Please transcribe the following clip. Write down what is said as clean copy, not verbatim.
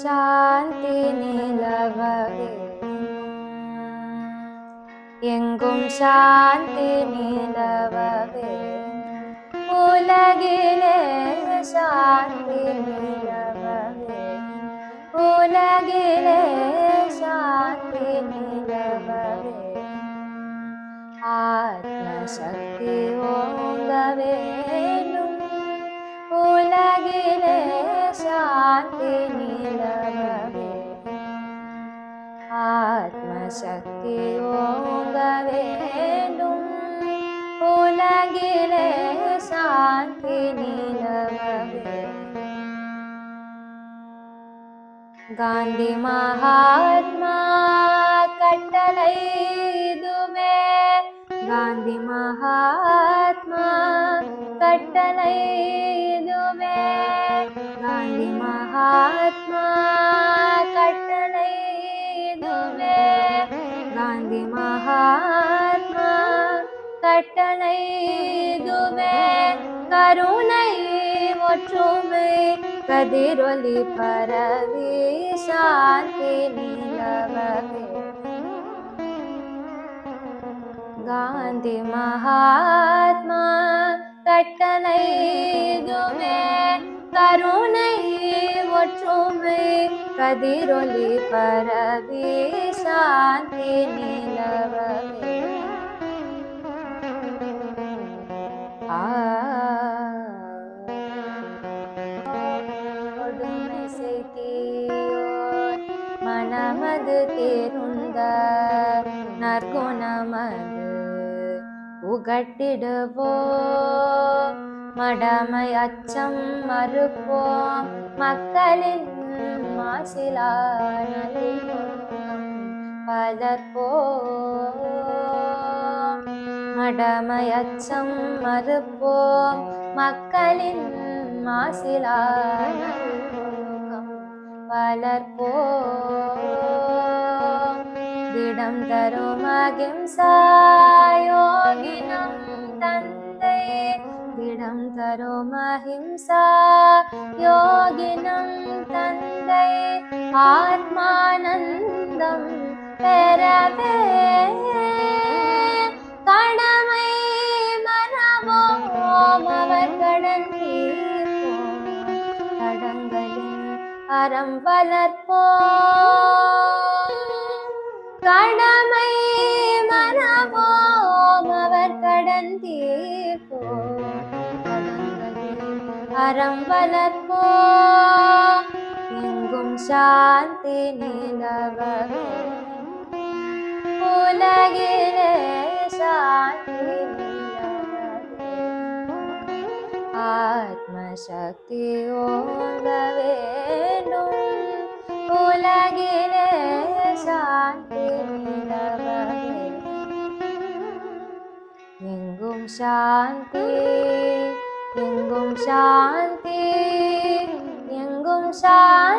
சாந்தி நிலவவே எங்கும் சாந்தி நிலவவே உலகிலே சாந்தி நிலவவே உலகிலே சாந்தி நிலவவே ஆத்மசக்தி ஓங்க வேணும் உலகிலே சாந்தி நிலவவே ஆத்மசக்தி ஓங்க வேண்டும் உலகிலே சாந்தி நிலவவே காந்தி மகாத்மா கட்டளை இதுவே காந்தி மகாத்மா கட்டளை இதுவே காந்தி மகாத்மா கட்டளை இதுவே காந்தி மகாத்மா கட்டளை இதுவே கருணை ஒற்றுமை கதிரொலி பரவி சாந்தி நிலவவே காந்தி மகாத்மா கட்டளை இதுவே கருணை ஒற்றுமை கதிரொலி பரவி சாந்தி நிலவவே கொடுமை செய்தியோர் மனமது தேருந்த நற்குணமது உகட்டிடுவோம் மடமை அச்சம் மறுப்போம் மக்களின் மாசிலா நல்லொழுக்கம் வளர்ப்போம் மடமை அச்சம் மறுப்போம் மக்களின் மாசிலா நல்லொழுக்கம் வளர்ப்போம் திடம் தரும் அகிம்சா யோகினம் தந்தை திடம் தரும் அஹிம்சா யோகினம் தந்தை ஆத்மானந்தம் பெறவே கடமை மறவோம் அவர் கடன் தீர்ப்போம் கடங்களின் அறம் வளர்ப்போம் கடமை மறவோம் அவர் கடன் தீர்ப்போம் அறம் வளர்ப்போம் எங்கும் சாந்தி நிலவவே உலகிலே சாந்தி நிலவவே ஆத்மசக்தி ஓங்க வேண்டும் உலகிலே சாந்தி நிலவவே எங்கும் சாந்தி எங்கும் சாந்தி எங்கும் சாந்தி